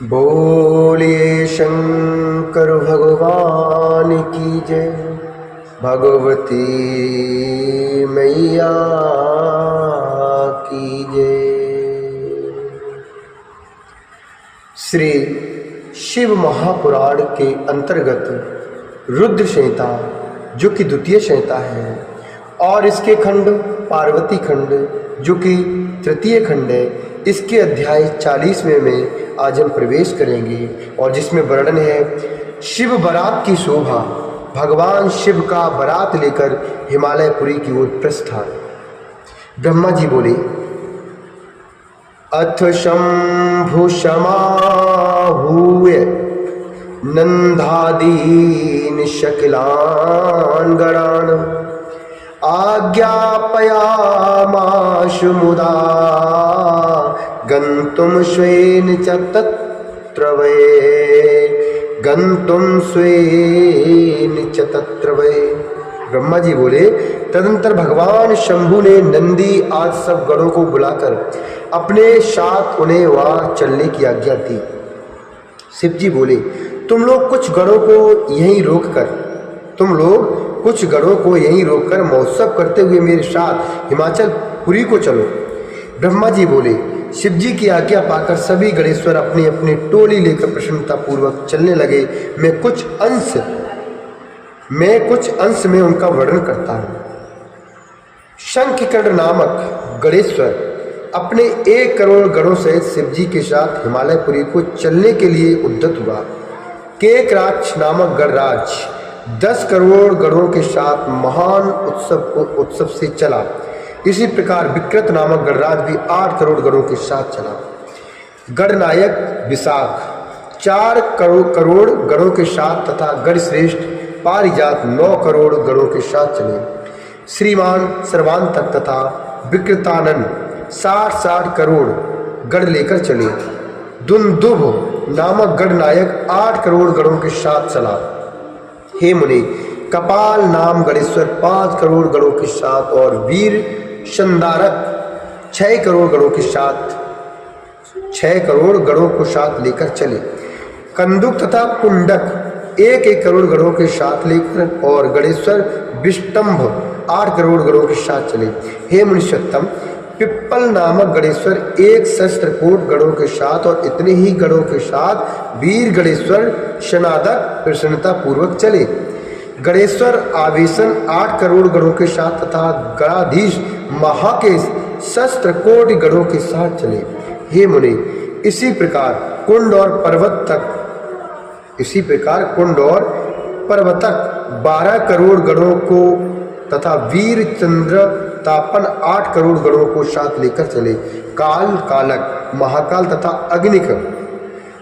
बोलिए शंकर भगवान की जय। भगवती मैया की जय। श्री शिव महापुराण के अंतर्गत रुद्र संहिता, जो कि द्वितीय संहिता है, और इसके खंड पार्वती खंड, जो कि तृतीय खंड है, इसके अध्याय 40वें में आज हम प्रवेश करेंगे, और जिसमें वर्णन है शिव बारात की शोभा। भगवान शिव का बारात लेकर हिमालयपुरी की ओर प्रस्थान। ब्रह्मा जी बोले, अथ शंभु समाहूय नंदादीन शकिलान गणान आज्ञापयामाश मुदा गंतुम स्वेन च तत्र वै। गंतुम स्वेन च तत्र वै। ब्रह्मा जी बोले, तदंतर भगवान शंभु ने नंदी आज सब गणों को बुलाकर अपने साथ उन्हें वहां चलने की आज्ञा दी। शिव जी बोले, तुम लोग कुछ गणों को यहीं रोककर महोत्सव करते हुए मेरे साथ हिमाचल पुरी को चलो। ब्रह्मा जी बोले, शिव जी की आज्ञा पाकर सभी गणेश्वर अपनी अपनी टोली लेकर प्रसन्नता पूर्वक चलने लगे। मैं कुछ अंश में उनका वर्णन करता हूँ। शंखकर्ण नामक गणेश्वर अपने 1 करोड़ गणों सहित शिव जी के साथ हिमालयपुरी को चलने के लिए उद्यत हुआ। केकराक्ष नामक गणराज 10 करोड़ गणों के साथ महान उत्सव से चला। इसी प्रकार विकृत नामक गणराज भी 8 करोड़ गणों के साथ चला। गणनायक विशाख 4 करोड़ गणों के साथ तथा गणश्रेष्ठ पारिजात 9 करोड़ गणों के साथ चले। श्रीमान सर्वांतक तथा विकृतानंद 60 करोड़ गण लेकर चले। दुंदुभ नामक गणनायक 8 करोड़ गणों के साथ चला। हे मुनि, कपाल नाम गणेश्वर 5 करोड़ गणों के साथ और वीर शंदारक 6 करोड़ गणों के साथ 6 करोड़ गणों को साथ लेकर चले। कंदुक तथा कुंडक 1 करोड़ गणों के साथ लेकर और गणेश्वर विष्टंभ 8 करोड़ गणों के साथ चले। हे मुनिषत्तम, पिप्पल नामक गणेश्वर 1 सहस्त्रकोट गणों के साथ और इतने ही गणों के साथ वीर गणेश्वर शनादक प्रसन्नता पूर्वक चले। गणेश्वर आवेशन 8 करोड़ गणों के साथ तथा गणाधीश महाकेश सहस्त्रकोट गणों के साथ चले। हे मुनि, इसी प्रकार कुंड और पर्वतक 12 करोड़ गणों को तथा वीर चंद्र तापन 8 करोड़ गणों को साथ लेकर चले। काल, कालक, महाकाल तथा अग्निक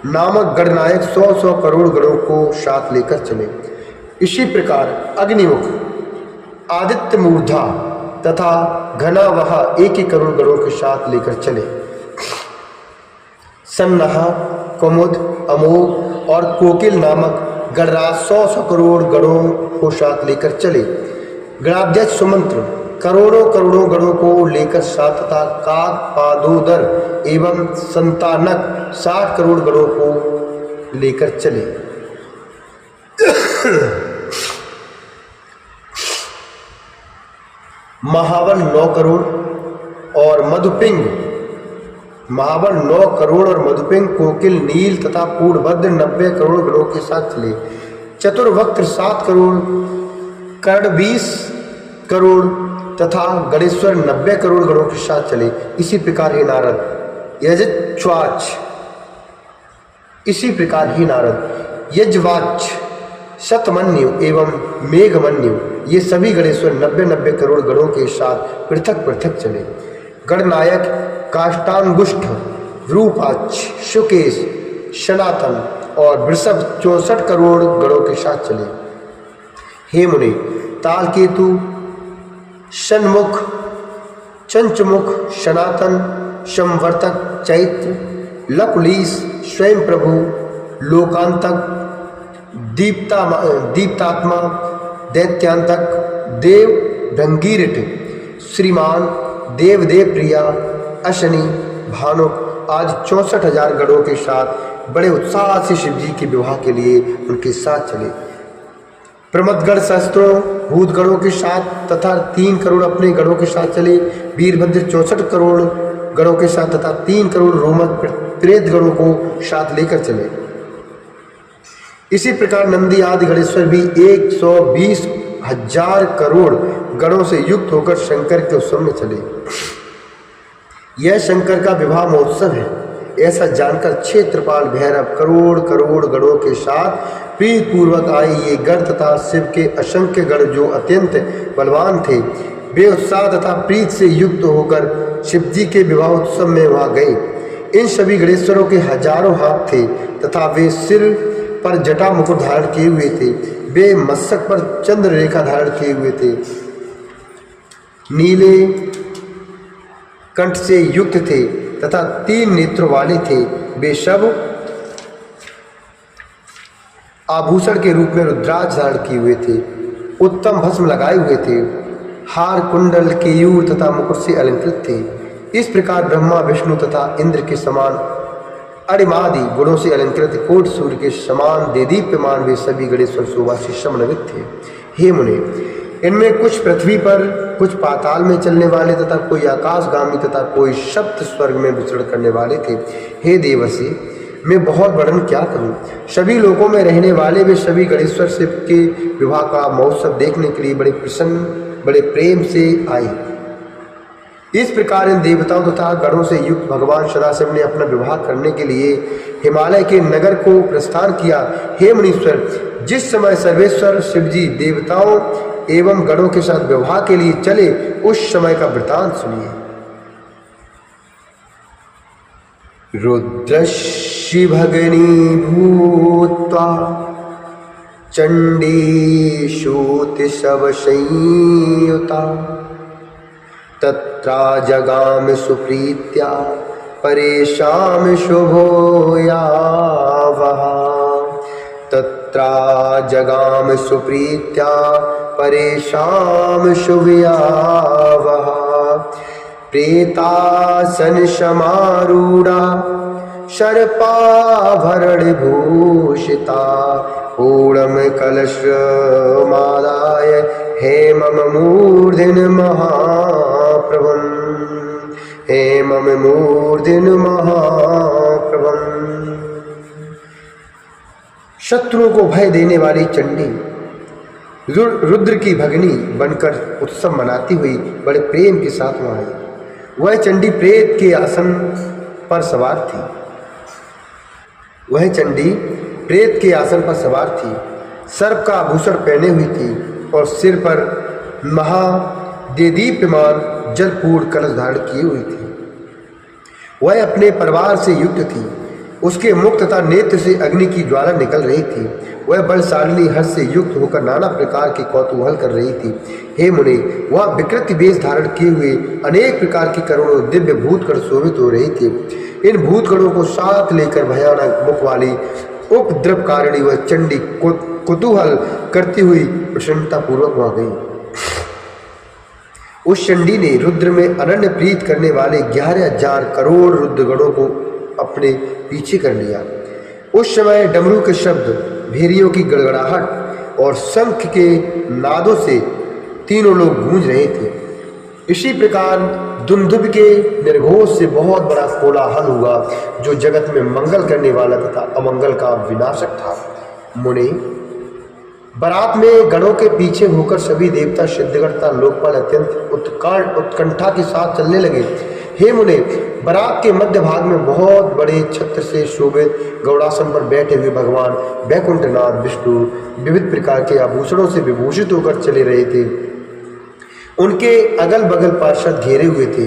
नामक गणनायक 100 करोड़ गणों को साथ लेकर चले। इसी प्रकार अग्निमुख, आदित्य मूर्धा तथा घनावह 1 करोड़ गणों के साथ लेकर चले। सन्नाहा, कुमुद, अमोघ और कोकिल नामक गणराज 100 करोड़ गणों को साथ लेकर चले। गणाध्यक्ष सुमंत्र करोड़ों करोड़ों गणों को लेकर साथ तथा काक, पादोदर एवं संतानक 60 करोड़ गणों को लेकर चले। महावन 9 करोड़ और मधुपिंग कोकिल, नील तथा पूर्णभद्र 90 करोड़ गणों के साथ चले। चतुर्वक्त्र 7 करोड़, कर्ण 20 करोड़ तथा गणेश्वर 90 करोड़ गणों के साथ चले। इसी प्रकार ही नारद, यजवाच, शतमन्यु एवं मेघमन्यु, ये सभी गणेश्वर 90 करोड़ गणों के साथ पृथक पृथक चले। गणनायक काष्टांगुष्ठ, रूपाक्ष, शुकेश, सनातन और वृषभ 64 करोड़ गणों के साथ चले। हे मुनि, तालकेतु, षण्मुख, चंचमुख, सनातन, संवर्तक, चैत्र, लकुलीस, स्वयं प्रभु, लोकांतक, दीप्तात्मा, दैत्यांतक, देव भंगीरट, श्रीमान, देवदेव प्रिया, अशनि, भानुक आज 64,000 गणों के साथ बड़े उत्साह से शिव जी के विवाह के लिए उनके साथ चले। प्रमदगण सहस्त्रों भूत गणों के साथ तथा 3 करोड़ अपने गणों के साथ चले। वीरभद्र 64 करोड़ गणों के साथ तथा 3 करोड़ रोमक प्रेत गणों को साथ लेकर चले। इसी प्रकार नंदी आदि गणेश्वर भी 120,000 करोड़ गणों से युक्त होकर शंकर के उत्सव में चले। यह शंकर का विवाह महोत्सव है, ऐसा जानकर क्षेत्रपाल भैरव करोड़ करोड़ गणों के साथ प्रीत पूर्वक आए। ये गण तथा शिव के असंख्य गण जो अत्यंत बलवान थे, वे उत्साह तथा प्रीत से युक्त होकर शिव जी के विवाह उत्सव में वहाँ गए। इन सभी गणेश्वरों के हजारों हाथ थे तथा वे सिर पर जटा मुकुट धारण किए हुए थे। वे मस्तक पर चंद्र रेखा धारण किए हुए थे, नीले कंठ से युक्त थे तथा 3 नेत्रों वाले थे। वे सब आभूषण के रूप में रुद्राक्ष धारण किए हुए थे, उत्तम भस्म लगाए हुए थे, हार कुंडल केयूर तथा मुकुट से अलंकृत थे। इस प्रकार ब्रह्मा विष्णु तथा इंद्र के समान अणिमादि गुणों से अलंकृत कोट सूर्य के समान देदीप्यमान वे सभी गणेश्वर शोभा से समन्वित थे। हे मुने, इनमें कुछ पृथ्वी पर, कुछ पाताल में चलने वाले तथा कोई आकाशगामी तथा कोई सप्त स्वर्ग में विचरण करने वाले थे। हे देवर्षि, मैं बहुत वर्णन क्या करूं। सभी लोकों में रहने वाले वे सभी गणेश्वर शिव के विवाह का महोत्सव देखने के लिए बड़े प्रसन्न, बड़े प्रेम से आए। इस प्रकार इन देवताओं तथा गणों से युक्त भगवान सदाशिव ने अपना विवाह करने के लिए हिमालय के नगर को प्रस्थान किया। हे मुनीश्वर, जिस समय सर्वेश्वर शिवजी देवताओं एवं गणों के साथ विवाह के लिए चले, उस समय का वृतांत सुनिए। रुद्रश्री भगनी भूत्वा चंडी शूति शव संयुता तत्रा जगाम सुप्रीत्या परेशाम शुभो यावः। तत्रा जगाम सुप्रीत्या परेशाम शुभयावः। प्रेतासन समारूढ़ा शर्पाभरण भूषिता ऊर्म कलश मादाय हेमम मूर्धन महाप्रभम। हेमम मूर्धन महाप्रभम। शत्रुओं को भय देने वाली चंडी रुद्र की भगनी बनकर उत्सव मनाती हुई बड़े प्रेम के साथ वहाँ आई। वह चंडी प्रेत के आसन पर सवार थी। वह चंडी प्रेत के आसन पर सवार थी, सर्प का आभूषण पहने हुई थी और सिर पर महादेदीप्यमान जलपूर्ण कलश धारण किए हुई थी। वह अपने परिवार से युक्त थी। उसके मुख तथा नेत्र से अग्नि की ज्वाला निकल रही थी। वह बलशालिनी हर्ष से युक्त होकर नाना प्रकार के कौतूहल कर रही थी। हे मुनि, वह विकृत वेश धारण किए हुए अनेक प्रकार की करोड़ों दिव्य भूतगण शोभित हो रही थी। इन भूतगणों को साथ लेकर भयानक मुख वाली उपद्रवकारिणी वह चंडी कुतूहल करती हुई प्रसन्नता पूर्वक वहां गई। उस चंडी ने रुद्र में अनन्य प्रीत करने वाले 11,000 करोड़ रुद्रगणों को अपने पीछे कर लिया। उस समय डमरू के शब्द, भेरियों की गड़गड़ाहट और शंख के नादों से तीनों लोग गूंज रहे थे। इसी प्रकार दुंदुभ के निर्घोष से बहुत बड़ा कोलाहल हुआ, जो जगत में मंगल करने वाला तथा अमंगल का विनाशक था। मुनि, बारात में गणों के पीछे होकर सभी देवता, सिद्धगण तथा लोकपाल अत्यंत उत्कंठा के साथ चलने लगे। हे मुने, बारात के मध्य भाग में बहुत बड़े छत्र से शोभित गौड़ासन पर बैठे हुए भगवान वैकुंठनाथ विष्णु विविध प्रकार के आभूषणों से विभूषित होकर चले रहे थे। उनके अगल बगल पार्षद घेरे हुए थे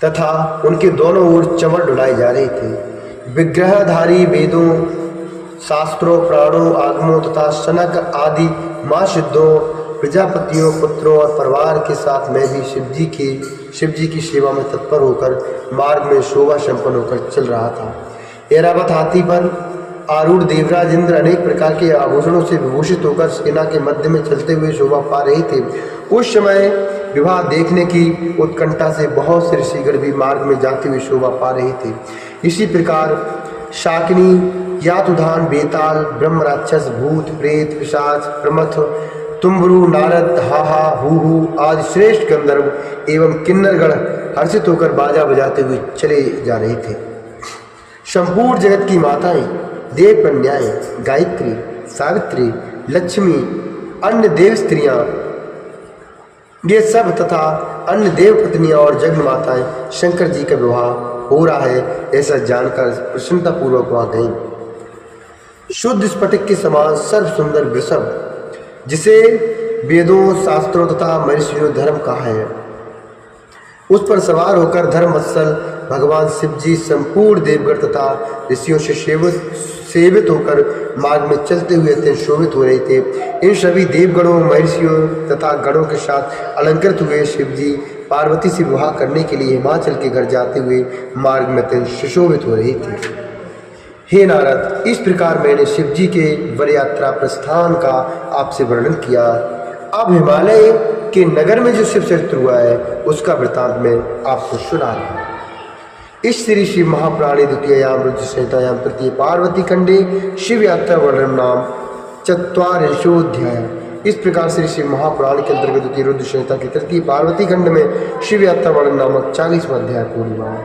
तथा उनके दोनों ओर चमर डुलाए जा रहे थे। विग्रहधारी वेदों, शास्त्रों, प्राणों, आगमों तथा सनक आदि माँ सिद्धों, प्रजापतियों, पुत्रों और परिवार के साथ मैं भी शिव जी की सेवा में तत्पर होकर मार्ग में शोभा संपन्न होकर चल रहा था। ऐरावत हाथी पर आरूढ़ देवराज इंद्र अनेक प्रकार के आभूषणों से विभूषित होकर सेना के मध्य में चलते हुए शोभा पा रहे थे। उस समय विवाह देखने की उत्कंठा से बहुत से ऋषिगण भी मार्ग में जाते हुए शोभा पा रहे थे। इसी प्रकार शाकिनी, यातुधान, बेताल, ब्रह्म, राक्षस, भूत, प्रेत, पिशाच, प्रमथ, तुम्बरु, नारद, हाहा, हूहू आदि श्रेष्ठ गंधर्व एवं किन्नरगण हर्षित होकर बाजा बजाते हुए चले जा रहे थे। संपूर्ण जगत की माताएं, देव कन्याएं, गायत्री, सावित्री, लक्ष्मी, अन्य देव स्त्रियां, ये सब तथा अन्य देव पत्नियां और जगन माताएं शंकर जी का विवाह हो रहा है ऐसा जानकर प्रसन्नता पूर्वक वहां गईं। शुद्ध स्फटिक के समान सर्व सुंदर वृषभ, जिसे वेदों, शास्त्रों तथा महर्षियों धर्म कहा है, उस पर सवार होकर धर्मवत्सल भगवान शिव जी संपूर्ण देवगण तथा ऋषियों से सेवित होकर मार्ग में चलते हुए अत्यंत शोभित हो रहे थे। इन सभी देवगणों, महर्षियों तथा गणों के साथ अलंकृत हुए शिव जी पार्वती से विवाह करने के लिए हिमाचल के घर जाते हुए मार्ग में अत्यंत सुशोभित हो रहे थे। हे नारद, इस प्रकार मैंने शिव जी के वर यात्रा प्रस्थान का आपसे वर्णन किया। अब हिमालय के नगर में जो शिव चरित्र हुआ है उसका वृतांत मैं आपको सुना रहा हूं। इस श्री शिव महापुराणे द्वितीयायाम रुद्र संहितायाम तृतीय पार्वती खंडे शिव यात्रा वर्णन नाम चत्वारिंशोऽध्याय। इस प्रकार श्री शिव महापुराण के अंतर्गत द्वितीय रुद्र संहिता के तृतीय पार्वती खंड में शिव यात्रा वर्णन नामक 40वां अध्याय पूर्ण हुआ।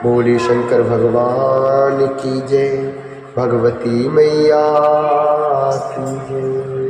बोले शंकर भगवान की जय, भगवती मैया की जय।